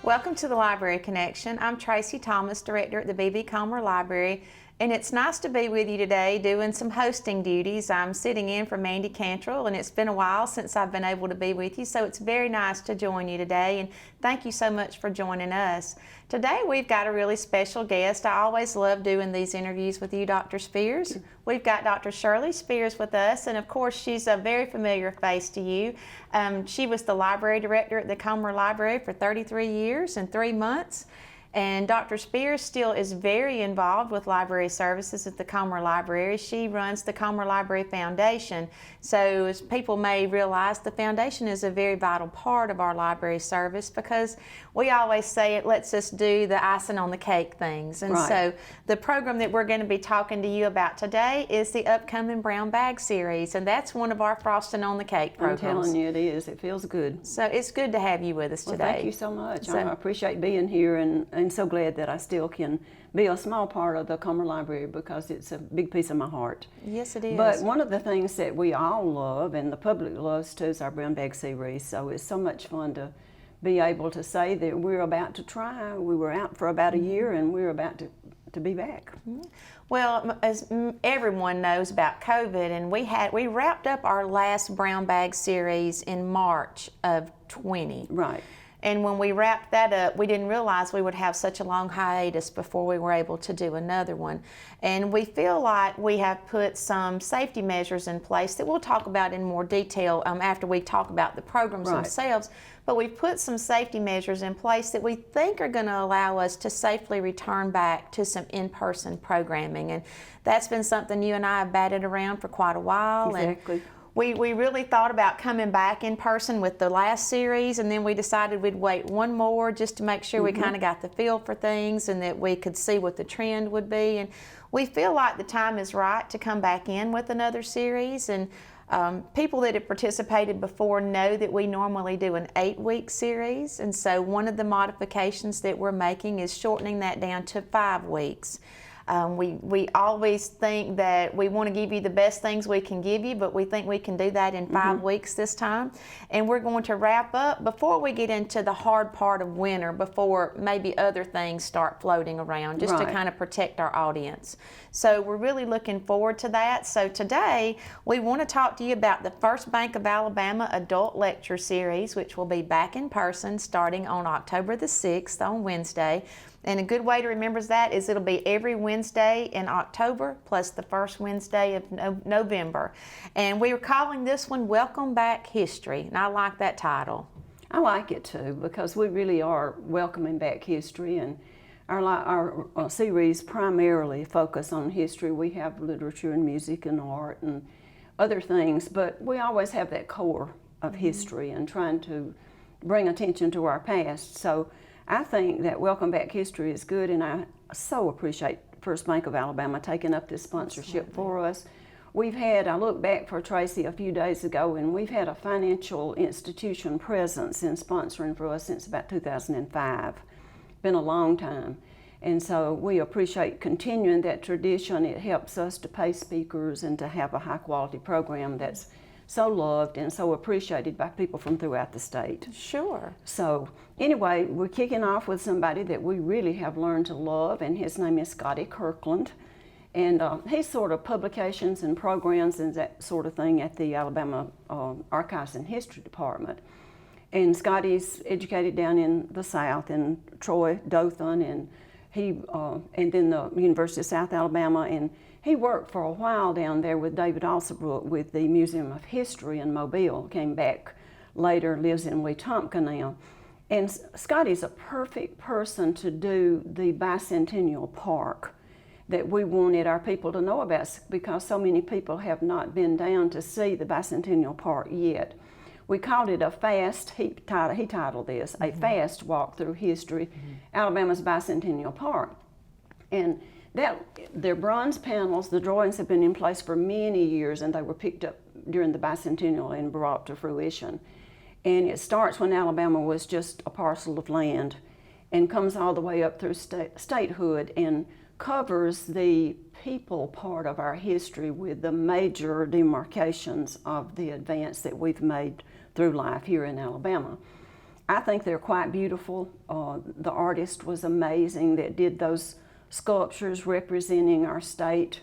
Welcome to the Library Connection. I'm Tracey Thomas, Director at the B.B. Comer Library, and it's nice to be with you today doing some hosting duties. I'm sitting in for Mandy Cantrell, and it's been a while since I've been able to be with you, so it's very nice to join you today, and thank you so much for joining us. Today we've got a really special guest. I always love doing these interviews with you, Dr. Spears. We've got Dr. Shirley Spears with us, and of course she's a very familiar face to you. She was the library director at the Comer Library for 33 years and 3 months. And Dr. Spears still is very involved with library services at the Comer Library. She runs the Comer Library Foundation. So as people may realize, the foundation is a very vital part of our library service because we always say it lets us do the icing on the cake things. And so the program that we're going to be talking to you about today is the upcoming Brown Bag Series. And that's one of our frosting on the cake programs. I'm telling you, it is. It feels good. So it's good to have you with us today. Thank you so much. I appreciate being here and so glad that I still can be a small part of the Comer Library because it's a big piece of my heart. Yes, it is. But one of the things that we all love and the public loves too is our Brown Bag Series. So it's so much fun to be able to say that we're about to try. We were out for about a year and we're about to be back. Well, as everyone knows about COVID, and we wrapped up our last Brown Bag Series in March of 20. Right. And when we wrapped that up, we didn't realize we would have such a long hiatus before we were able to do another one. And we feel like we have put some safety measures in place that we'll talk about in more detail after we talk about the programs themselves. But we've put some safety measures in place that we think are going to allow us to safely return back to some in-person programming. And that's been something you and I have batted around for quite a while. Exactly. And we really thought about coming back in person with the last series, and then we decided we'd wait one more just to make sure we kind of got the feel for things and that we could see what the trend would be. And we feel like the time is right to come back in with another series. And people that have participated before know that we normally do an 8-week series. And so one of the modifications that we're making is shortening that down to 5 weeks. We always think that we want to give you the best things we can give you, but we think we can do that in 5 weeks this time. And we're going to wrap up before we get into the hard part of winter, before maybe other things start floating around, just to kind of protect our audience. So we're really looking forward to that. So today we want to talk to you about the First Bank of Alabama Adult Lecture Series, which will be back in person starting on October the 6th on Wednesday. And a good way to remember that is it'll be every Wednesday in October plus the first Wednesday of November. And we are calling this one Welcome Back History, and I like that title. I like it too because we really are welcoming back history, and our series primarily focus on history. We have literature and music and art and other things, but we always have that core of history and trying to bring attention to our past. So I think that Welcome Back History is good, and I so appreciate First Bank of Alabama taking up this sponsorship for us. I looked back for Tracey a few days ago, and we've had a financial institution presence in sponsoring for us since about 2005. Been a long time. And so we appreciate continuing that tradition. It helps us to pay speakers and to have a high quality program that's so loved and so appreciated by people from throughout the state. Sure. So anyway, we're kicking off with somebody that we really have learned to love, and his name is Scotty Kirkland. And he's sort of publications and programs and that sort of thing at the Alabama Archives and History Department. And Scotty's educated down in the South, in Troy, Dothan, and then the University of South Alabama, and he worked for a while down there with David Alsabrook with the Museum of History in Mobile. Came back later, lives in Wetumpka now. And Scotty's a perfect person to do the Bicentennial Park that we wanted our people to know about, because so many people have not been down to see the Bicentennial Park yet. We called it a fast, he titled this, a fast walk through history, Alabama's Bicentennial Park. And their bronze panels, the drawings have been in place for many years, and they were picked up during the bicentennial and brought to fruition. And it starts when Alabama was just a parcel of land and comes all the way up through statehood and covers the people part of our history with the major demarcations of the advance that we've made through life here in Alabama. I think they're quite beautiful. The artist was amazing that did those sculptures representing our state.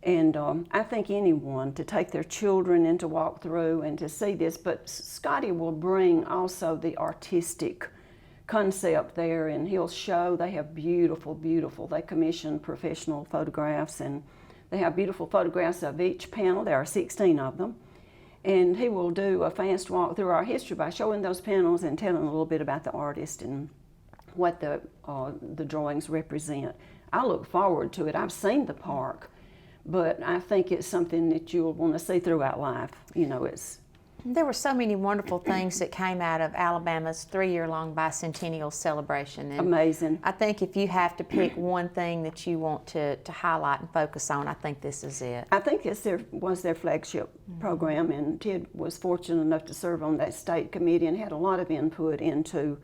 And I think anyone to take their children and to walk through and to see this, but Scotty will bring also the artistic concept there, and he'll show. They have beautiful, beautiful, they commission professional photographs, and they have beautiful photographs of each panel. There are 16 of them. And he will do a fast walk through our history by showing those panels and telling a little bit about the artist and what the drawings represent. I look forward to it. I've seen the park, but I think it's something that you'll want to see throughout life. You know, There were so many wonderful things that came out of Alabama's 3-year-long bicentennial celebration. And amazing. I think if you have to pick one thing that you want to highlight and focus on, I think this is it. I think this was their flagship program, and Ted was fortunate enough to serve on that state committee and had a lot of input into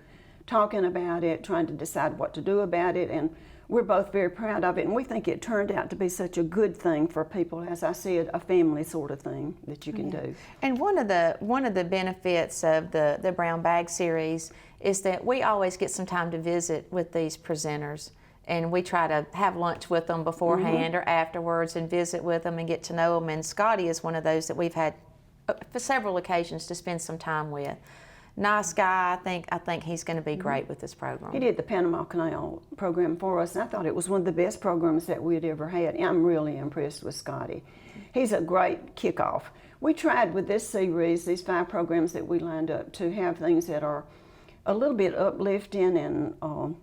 talking about it, trying to decide what to do about it, and we're both very proud of it, and we think it turned out to be such a good thing for people, as I said, a family sort of thing that you can do. And one of the benefits of the Brown Bag series is that we always get some time to visit with these presenters, and we try to have lunch with them beforehand or afterwards and visit with them and get to know them. And Scotty is one of those that we've had for several occasions to spend some time with. Nice guy. I think he's going to be great with this program. He did the Panama Canal program for us, and I thought it was one of the best programs that we'd ever had. I'm really impressed with Scotty. He's a great kickoff. We tried with this series, these 5 programs that we lined up, to have things that are a little bit uplifting, and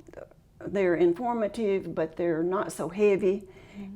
they're informative, but they're not so heavy.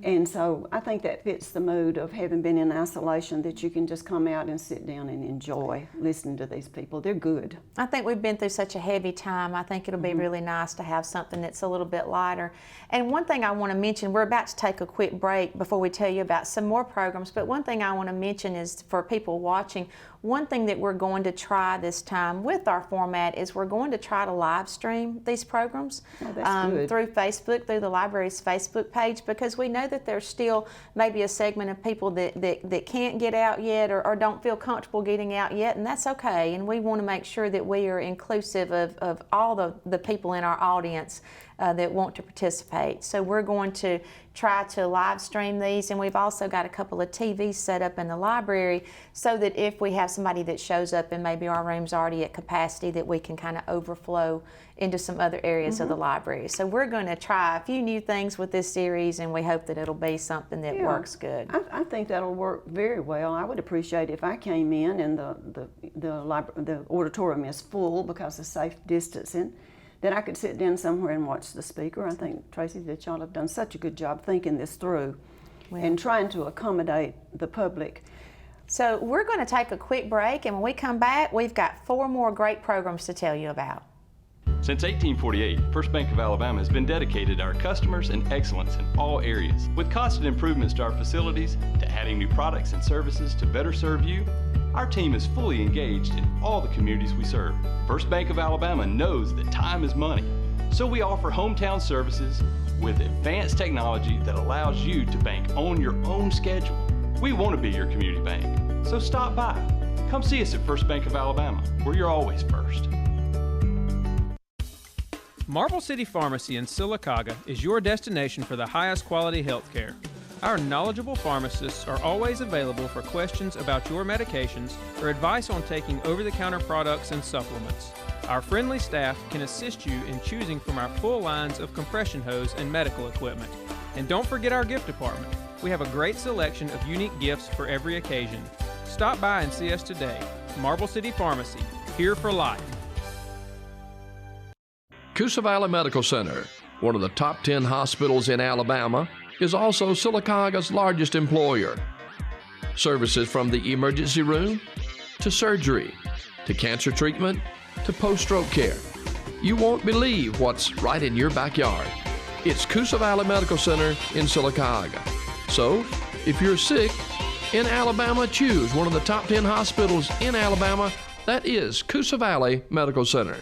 And so I think that fits the mood of having been in isolation, that you can just come out and sit down and enjoy listening to these people. They're good. I think we've been through such a heavy time. I think it'll be really nice to have something that's a little bit lighter. And one thing I want to mention, we're about to take a quick break before we tell you about some more programs, but one thing I want to mention is for people watching, one thing that we're going to try this time with our format is we're going to try to live stream these programs through Facebook, through the library's Facebook page, because we know that there's still maybe a segment of people that can't get out yet or don't feel comfortable getting out yet, and that's okay. And we want to make sure that we are inclusive of all the people in our audience that want to participate. So we're going to try to live stream these, and we've also got a couple of TVs set up in the library so that if we have somebody that shows up and maybe our room's already at capacity, that we can kind of overflow into some other areas of the library. So we're going to try a few new things with this series, and we hope that it'll be something that works good. I think that'll work very well. I would appreciate if I came in and the auditorium is full because of safe distancing, that I could sit down somewhere and watch the speaker. I think, Tracey, that y'all have done such a good job thinking this through and trying to accommodate the public. So we're going to take a quick break, and when we come back, we've got 4 more great programs to tell you about. Since 1848, First Bank of Alabama has been dedicated to our customers and excellence in all areas. With constant improvements to our facilities, to adding new products and services to better serve you, our team is fully engaged in all the communities we serve. First Bank of Alabama knows that time is money, so we offer hometown services with advanced technology that allows you to bank on your own schedule. We want to be your community bank, so stop by. Come see us at First Bank of Alabama, where you're always first. Marble City Pharmacy in Sylacauga is your destination for the highest quality health care. Our knowledgeable pharmacists are always available for questions about your medications or advice on taking over-the-counter products and supplements. Our friendly staff can assist you in choosing from our full lines of compression hose and medical equipment. And don't forget our gift department. We have a great selection of unique gifts for every occasion. Stop by and see us today. Marble City Pharmacy, here for life. Coosa Valley Medical Center, one of the top 10 hospitals in Alabama, is also Sylacauga's largest employer. Services from the emergency room, to surgery, to cancer treatment, to post-stroke care. You won't believe what's right in your backyard. It's Coosa Valley Medical Center in Sylacauga. So, if you're sick in Alabama, choose one of the top 10 hospitals in Alabama. That is Coosa Valley Medical Center.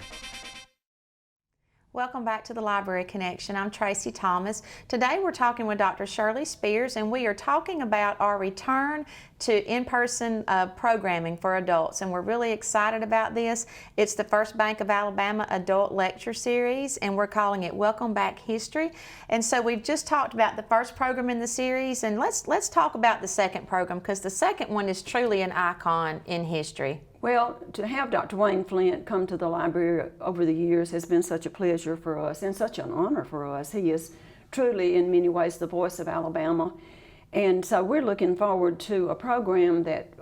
Welcome back to the Library Connection. I'm Tracey Thomas. Today we're talking with Dr. Shirley Spears, and we are talking about our return to in-person programming for adults, and we're really excited about this. It's the First Bank of Alabama Adult Lecture Series, and we're calling it Welcome Back History. And so we've just talked about the first program in the series, and let's talk about the second program, because the second one is truly an icon in history. Well, to have Dr. Wayne Flint come to the library over the years has been such a pleasure for us and such an honor for us. He is truly, in many ways, the voice of Alabama. And so we're looking forward to a program that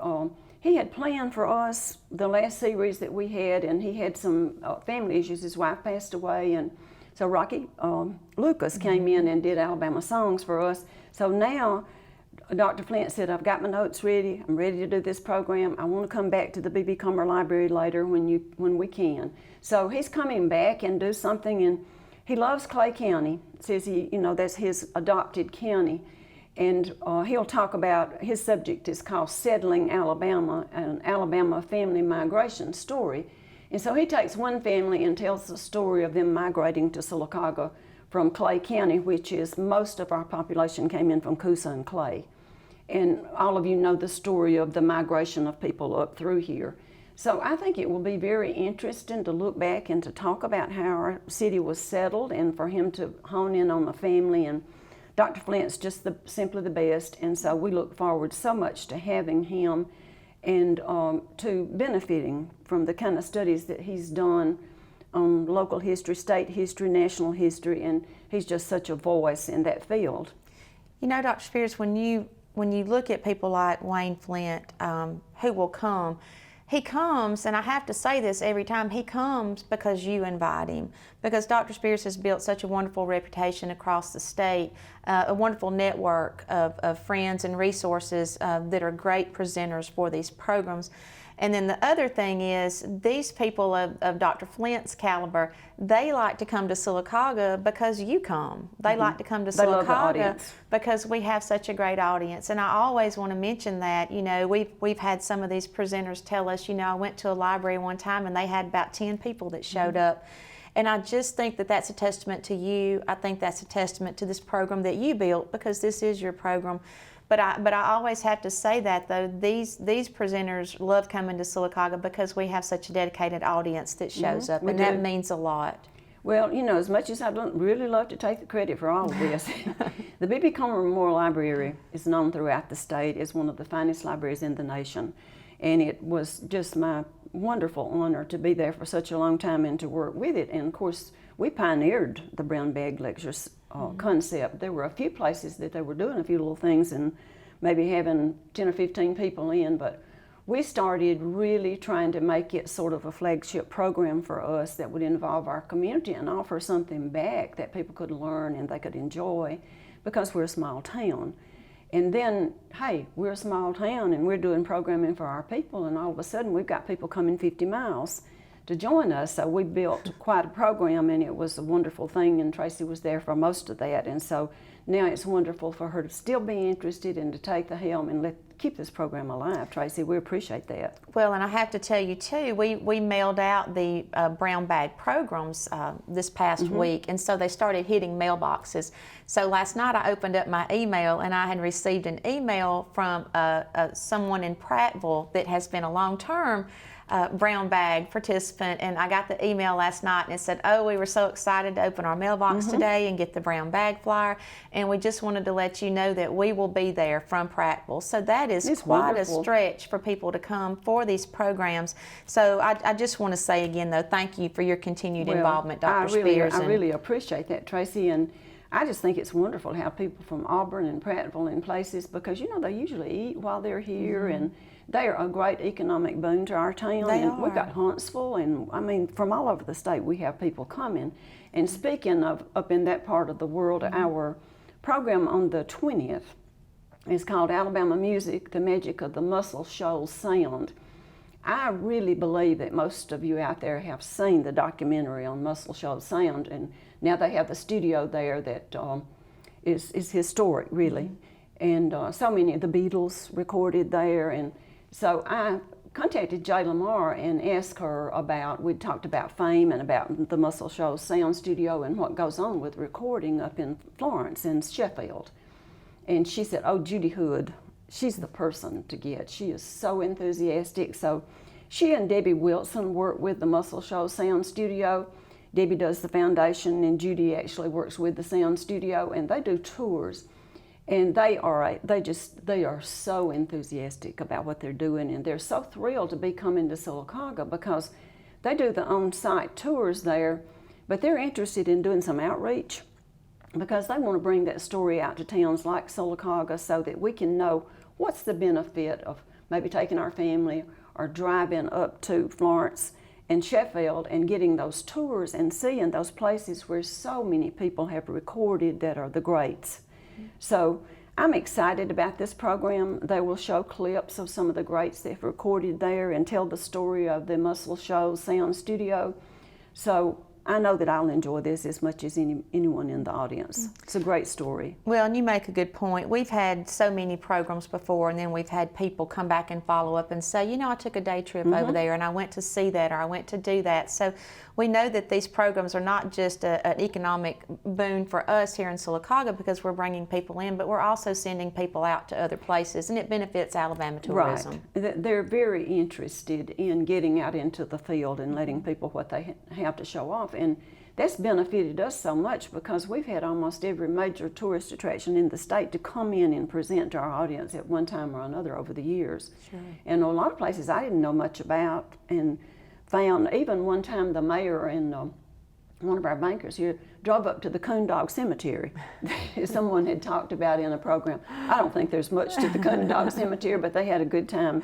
he had planned for us, the last series that we had, and he had some family issues. His wife passed away, and so Rocky Lucas came in and did Alabama songs for us. So now Dr. Flint said, I've got my notes ready. I'm ready to do this program. I want to come back to the B.B. Comer Library later when we can. So he's coming back and do something, and he loves Clay County. Says that's his adopted county. And he'll talk about, his subject is called Settling Alabama, an Alabama family migration story. And so he takes one family and tells the story of them migrating to Sylacauga from Clay County, which is most of our population came in from Coosa and Clay. And all of you know the story of the migration of people up through here. So I think it will be very interesting to look back and to talk about how our city was settled, and for him to hone in on the family. And Dr. Flint's just simply the best, and so we look forward so much to having him and to benefiting from the kind of studies that he's done on local history, state history, national history, and he's just such a voice in that field. You know, Dr. Spears, when you look at people like Wayne Flint, who will come, he comes, and I have to say this every time, he comes because you invite him. Because Dr. Spears has built such a wonderful reputation across the state, a wonderful network of friends and resources that are great presenters for these programs. And then the other thing is, these people of Dr. Flint's caliber, they like to come to Sylacauga because you come. They like to come to Sylacauga because we have such a great audience. And I always want to mention that, we've had some of these presenters tell us, I went to a library one time and they had about 10 people that showed up. And I just think that that's a testament to you. I think that's a testament to this program that you built, because this is your program. But I always have to say that, though, these presenters love coming to Sylacauga because we have such a dedicated audience that shows up, and that means a lot. Well, as much as I'd really love to take the credit for all of this, the B.B. Comer Memorial Library is known throughout the state as one of the finest libraries in the nation. And it was just my wonderful honor to be there for such a long time and to work with it. And of course, we pioneered the brown bag lectures concept. There were a few places that they were doing a few little things and maybe having 10 or 15 people in, but we started really trying to make it sort of a flagship program for us that would involve our community and offer something back that people could learn and they could enjoy, because we're a small town. And then, hey, we're a small town and we're doing programming for our people, and all of a sudden we've got people coming 50 miles to join us. So we built quite a program, and it was a wonderful thing, and Tracey was there for most of that. And so now it's wonderful for her to still be interested and to take the helm and keep this program alive. Tracey, we appreciate that. Well, and I have to tell you too, we mailed out the brown bag programs this past week, and so they started hitting mailboxes. So last night I opened up my email, and I had received an email from someone in Prattville that has been a long-term brown bag participant, and I got the email last night, and it said, we were so excited to open our mailbox today and get the brown bag flyer, and we just wanted to let you know that we will be there from Prattville. So that is quite a stretch for people to come for these programs. So I just want to say again, though, thank you for your continued involvement, Dr. Spears. I really appreciate that, Tracey, and I just think it's wonderful how people from Auburn and Prattville and places, because they usually eat while they're here, and they are a great economic boon to our town. We've got Huntsville, and from all over the state we have people coming. And speaking of up in that part of the world, our program on the 20th is called Alabama Music, the Magic of the Muscle Shoals Sound. I really believe that most of you out there have seen the documentary on Muscle Shoals Sound, and now they have the studio there that is historic, really. And so many of the Beatles recorded there, and so I contacted Jay Lamar and asked her about, we talked about fame and about the Muscle Shoals sound studio and what goes on with recording up in Florence and Sheffield. And she said, oh, Judy Hood, she's the person to get. She is so enthusiastic. So she and Debbie Wilson work with the Muscle Shoals sound studio. Debbie does the foundation and Judy actually works with the sound studio, and they do tours. And they are so enthusiastic about what they're doing, and they're so thrilled to be coming to Sylacauga because they do the on-site tours there, but they're interested in doing some outreach because they want to bring that story out to towns like Sylacauga so that we can know what's the benefit of maybe taking our family or driving up to Florence and Sheffield and getting those tours and seeing those places where so many people have recorded that are the greats. So I'm excited about this program. They will show clips of some of the greats they've recorded there and tell the story of the Muscle Shoals sound studio. So I know that I'll enjoy this as much as anyone in the audience. It's a great story. Well, and you make a good point. We've had so many programs before, and then we've had people come back and follow up and say, you know, I took a day trip over there and I went to see that, or I went to do that. So we know that these programs are not just an economic boon for us here in Sylacauga because we're bringing people in, but we're also sending people out to other places, and it benefits Alabama tourism. Right. They're very interested in getting out into the field and letting people what they have to show off. And that's benefited us so much because we've had almost every major tourist attraction in the state to come in and present to our audience at one time or another over the years. Sure. And a lot of places I didn't know much about, and found even one time the mayor and one of our bankers here drove up to the Coondog Cemetery. Someone had talked about in a program. I don't think there's much to the Coondog Cemetery, but they had a good time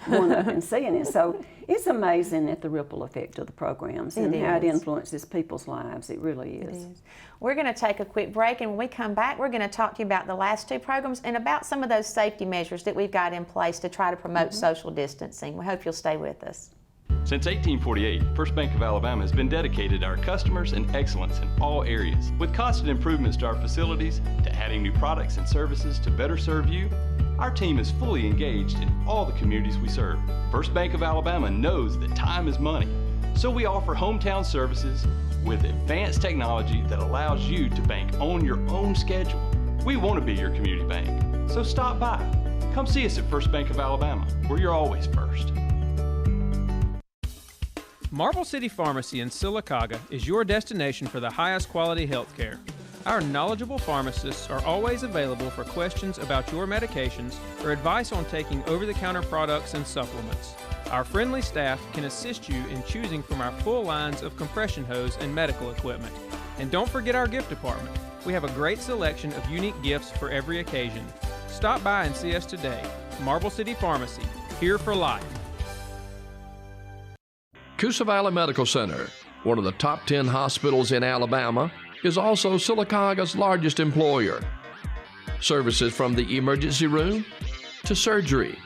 going up and seeing it. So it's amazing at the ripple effect of the programs and how it influences people's lives. It really is. It is. We're going to take a quick break, and when we come back, we're going to talk to you about the last two programs and about some of those safety measures that we've got in place to try to promote social distancing. We hope you'll stay with us. Since 1848, First Bank of Alabama has been dedicated to our customers and excellence in all areas. With constant improvements to our facilities, to adding new products and services to better serve you, our team is fully engaged in all the communities we serve. First Bank of Alabama knows that time is money, so we offer hometown services with advanced technology that allows you to bank on your own schedule. We want to be your community bank, so stop by. Come see us at First Bank of Alabama, where you're always first. Marble City Pharmacy in Sylacauga is your destination for the highest quality health care. Our knowledgeable pharmacists are always available for questions about your medications or advice on taking over-the-counter products and supplements. Our friendly staff can assist you in choosing from our full lines of compression hose and medical equipment. And don't forget our gift department. We have a great selection of unique gifts for every occasion. Stop by and see us today. Marble City Pharmacy, here for life. Coosa Valley Medical Center, one of the top 10 hospitals in Alabama, is also Sylacauga's largest employer. Services from the emergency room to surgery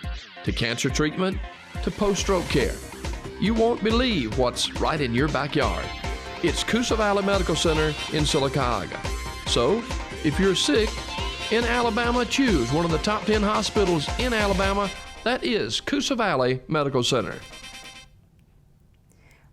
to cancer treatment to post-stroke care. You won't believe what's right in your backyard. It's Coosa Valley Medical Center in Sylacauga. So, if you're sick in Alabama, choose one of the top 10 hospitals in Alabama. That is Coosa Valley Medical Center.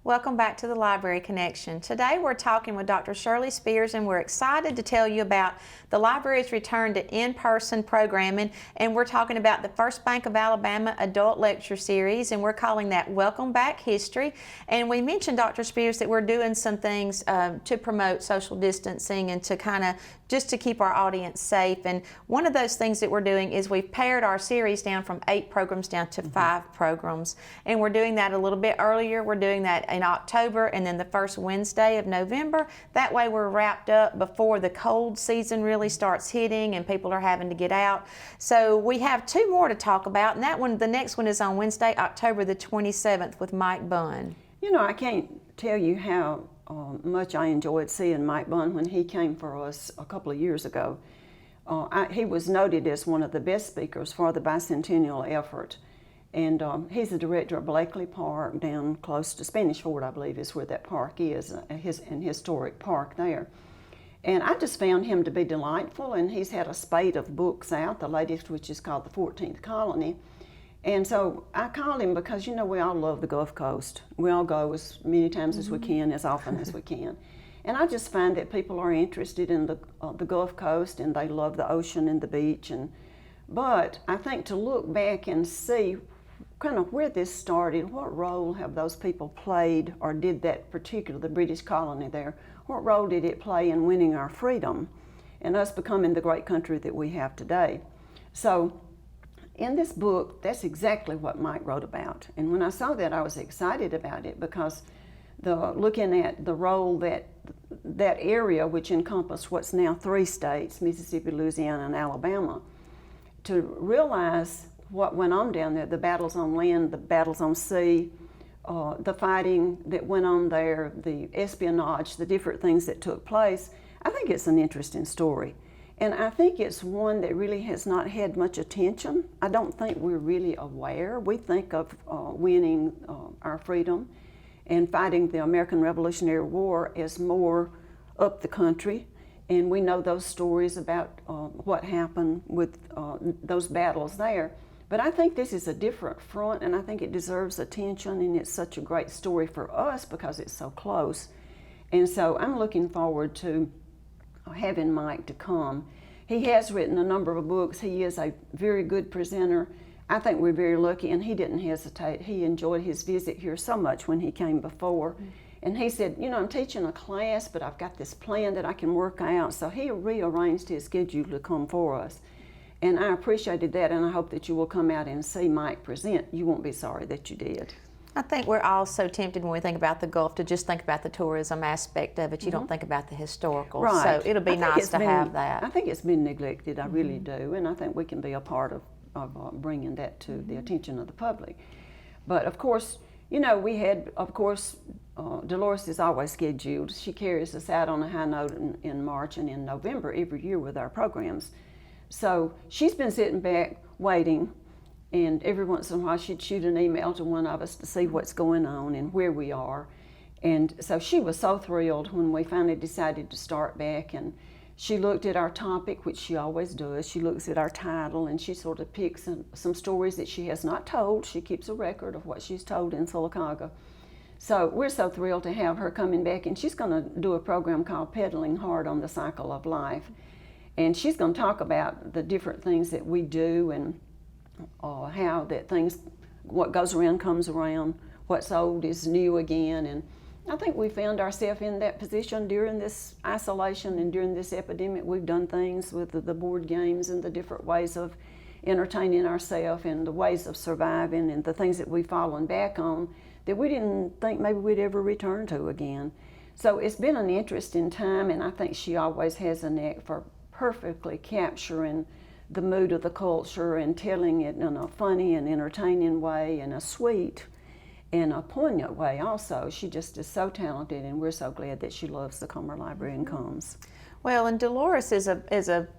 Welcome back to the Library Connection. Today we're talking with Dr. Shirley Spears, and we're excited to tell you about the library's return to in-person programming, and we're talking about the First Bank of Alabama Adult Lecture Series, and we're calling that Welcome Back History. And we mentioned, Dr. Spears, that we're doing some things to promote social distancing and to kind of just to keep our audience safe. And one of those things that we're doing is we've pared our series down from 8 programs down to 5 programs. And we're doing that a little bit earlier. We're doing that in October and then the first Wednesday of November. That way we're wrapped up before the cold season really starts hitting and people are having to get out. So we have 2 more to talk about, and the next one is on Wednesday, October the 27th with Mike Bunn. You know, I can't tell you how much I enjoyed seeing Mike Bunn when he came for us a couple of years ago. He was noted as one of the best speakers for the bicentennial effort. And he's the director of Blakely Park down close to Spanish Fort, I believe is where that park is, an historic park there. And I just found him to be delightful, and he's had a spate of books out, the latest which is called The 14th Colony. And so I called him because, you know, we all love the Gulf Coast. We all go as many times as we can, as often as we can. And I just find that people are interested in the Gulf Coast, and they love the ocean and the beach. But I think to look back and see kind of where this started, what role have those people played, or did that particular, the British colony there, what role did it play in winning our freedom and us becoming the great country that we have today? So in this book, that's exactly what Mike wrote about. And when I saw that, I was excited about it, because looking at the role that area, which encompassed what's now 3 states, Mississippi, Louisiana, and Alabama, to realize what went on down there, the battles on land, the battles on sea, the fighting that went on there, the espionage, the different things that took place, I think it's an interesting story. And I think it's one that really has not had much attention. I don't think we're really aware. We think of winning our freedom and fighting the American Revolutionary War as more up the country. And we know those stories about what happened with those battles there. But I think this is a different front, and I think it deserves attention, and it's such a great story for us because it's so close. And so I'm looking forward to having Mike to come. He has written a number of books. He is a very good presenter. I think we're very lucky, and he didn't hesitate. He enjoyed his visit here so much when he came before. And he said, you know, I'm teaching a class, but I've got this plan that I can work out. So he rearranged his schedule to come for us. And I appreciated that, and I hope that you will come out and see Mike present. You won't be sorry that you did. I think we're all so tempted when we think about the Gulf to just think about the tourism aspect of it. You don't think about the historical. Right. So it'll be nice to have that. I think it's been neglected, I really do, and I think we can be a part of bringing that to the attention of the public. But of course, you know, we had, of course, Dolores is always scheduled. She carries us out on a high note in March and in November every year with our programs. So she's been sitting back waiting, and every once in a while she'd shoot an email to one of us to see what's going on and where we are. And so she was so thrilled when we finally decided to start back, and she looked at our topic, which she always does. She looks at our title, and she sort of picks some stories that she has not told. She keeps a record of what she's told in Sylacauga. So we're so thrilled to have her coming back, and she's going to do a program called Pedaling Hard on the Cycle of Life. And she's going to talk about the different things that we do, and how that what goes around comes around, what's old is new again. And I think we found ourselves in that position during this isolation and during this epidemic. We've done things with the board games and the different ways of entertaining ourselves and the ways of surviving and the things that we've fallen back on that we didn't think maybe we'd ever return to again. So it's been an interesting time, and I think she always has a knack for perfectly capturing the mood of the culture and telling it in a funny and entertaining way, and a sweet and a poignant way also. She just is so talented, and we're so glad that she loves the Comer Library and comes. Well, and Dolores is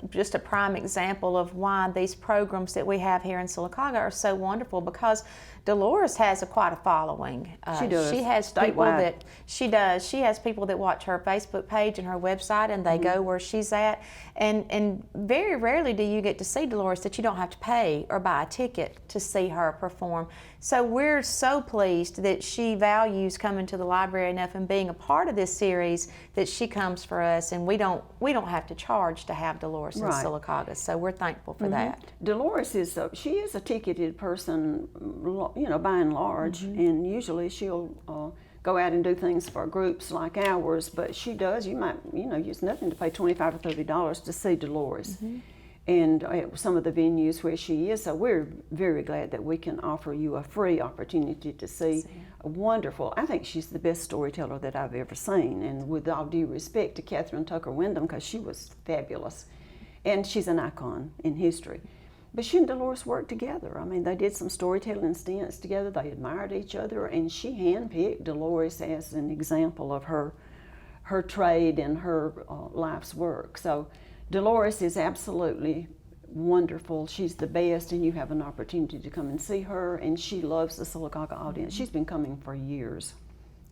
just a prime example of why these programs that we have here in Sylacauga are so wonderful, because Dolores has quite a following. She does. She has people Statewide. that she does. She has people that watch her Facebook page and her website, and they go where she's at. And very rarely do you get to see Dolores that you don't have to pay or buy a ticket to see her perform. So we're so pleased that she values coming to the library enough and being a part of this series that she comes for us, and we don't have to charge to have Dolores in Right. Sylacauga. So we're thankful for that. Dolores is she is a ticketed person, you know, by and large, and usually she'll go out and do things for groups like ours. But she does. You might, you know, use nothing to pay $25 or $30 to see Dolores, and at some of the venues where she is. So we're very glad that we can offer you a free opportunity to see a wonderful. I think she's the best storyteller that I've ever seen, and with all due respect to Catherine Tucker Wyndham, because she was fabulous, and she's an icon in history. But she and Dolores worked together. I mean, they did some storytelling stints together. They admired each other, and she handpicked Dolores as an example of her trade and her life's work. So Dolores is absolutely wonderful. She's the best, and you have an opportunity to come and see her, and she loves the Sylacauga audience. She's been coming for years,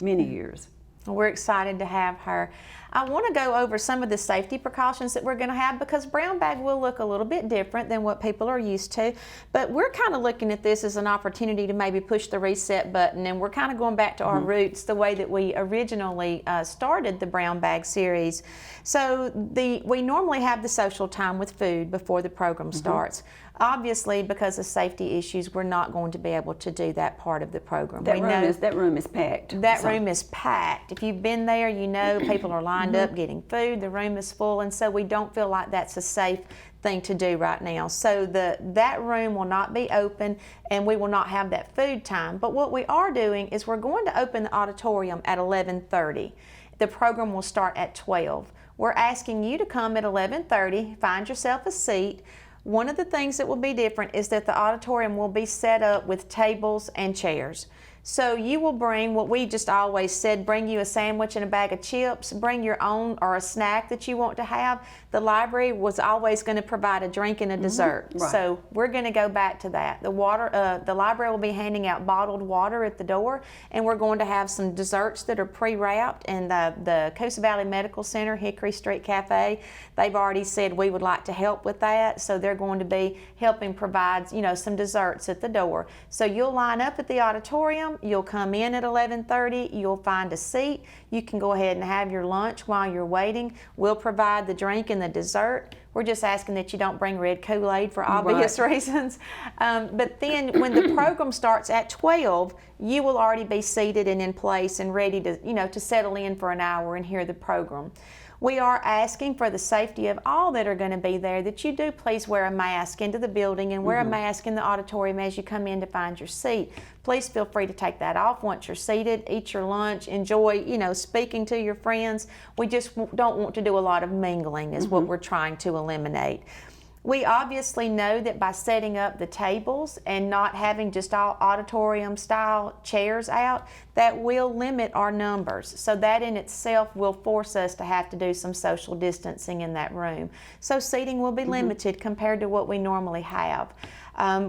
many years. We're excited to have her. I want to go over some of the safety precautions that we're going to have, because brown bag will look a little bit different than what people are used to, but we're kind of looking at this as an opportunity to maybe push the reset button, and we're kind of going back to our roots, the way that we originally started the brown bag series. So we normally have the social time with food before the program starts. Obviously, because of safety issues, we're not going to be able to do that part of the program. That room is packed. That room is packed. If you've been there, you know people are lined up getting food. The room is full, and so we don't feel like that's a safe thing to do right now. So that room will not be open, and we will not have that food time. But what we are doing is we're going to open the auditorium at 11:30. The program will start at 12. We're asking you to come at 11:30, find yourself a seat. One of the things that will be different is that the auditorium will be set up with tables and chairs. So you will bring what we just always said, bring you a sandwich and a bag of chips, bring your own or a snack that you want to have. The library was always going to provide a drink and a dessert. Right. So we're going to go back to that. The library will be handing out bottled water at the door, and we're going to have some desserts that are pre-wrapped. And the Coosa Valley Medical Center, Hickory Street Cafe, they've already said we would like to help with that. So they're going to be helping provide, some desserts at the door. So you'll line up at the auditorium. You'll come in at 11:30. You'll find a seat. You can go ahead and have your lunch while you're waiting. We'll provide the drink and the dessert. We're just asking that you don't bring red Kool-Aid for obvious reasons. But then when the program starts at 12, you will already be seated and in place and ready to, to settle in for an hour and hear the program. We are asking for the safety of all that are going to be there that you do please wear a mask into the building and wear a mask in the auditorium as you come in to find your seat. Please feel free to take that off once you're seated, eat your lunch, enjoy, speaking to your friends. We just don't want to do a lot of mingling is what we're trying to eliminate. We obviously know that by setting up the tables and not having just all auditorium style chairs out, that will limit our numbers. So that in itself will force us to have to do some social distancing in that room. So seating will be limited compared to what we normally have.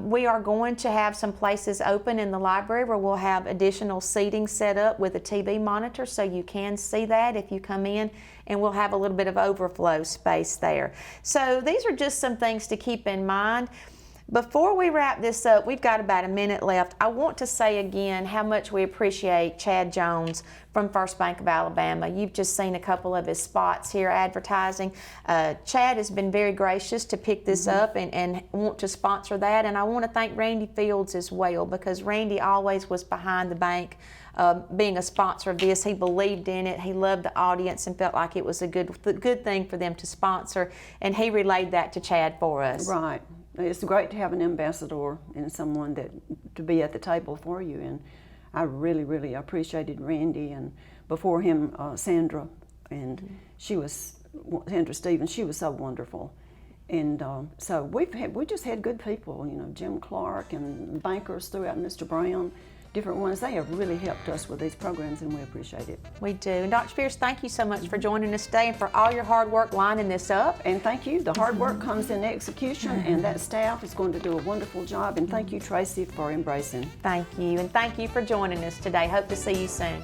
We are going to have some places open in the library where we'll have additional seating set up with a TV monitor so you can see that if you come in, and we'll have a little bit of overflow space there. So these are just some things to keep in mind. Before we wrap this up, we've got about a minute left. I want to say again how much we appreciate Chad Jones from First Bank of Alabama. You've just seen a couple of his spots here advertising. Chad has been very gracious to pick this up and want to sponsor that. And I want to thank Randy Fields as well, because Randy always was behind the bank being a sponsor of this. He believed in it. He loved the audience and felt like it was a good thing for them to sponsor. And he relayed that to Chad for us. Right. It's great to have an ambassador and someone to be at the table for you, and I really, really appreciated Randy, and before him, Sandra, and Sandra Stevens. She was so wonderful, and so we just had good people, Jim Clark and bankers throughout, Mr. Brown. Different ones. They have really helped us with these programs, and we appreciate it. We do. And Dr. Spears, thank you so much for joining us today and for all your hard work lining this up. And thank you. The hard work comes in execution, and that staff is going to do a wonderful job. And thank you, Tracey, for embracing. Thank you. And thank you for joining us today. Hope to see you soon.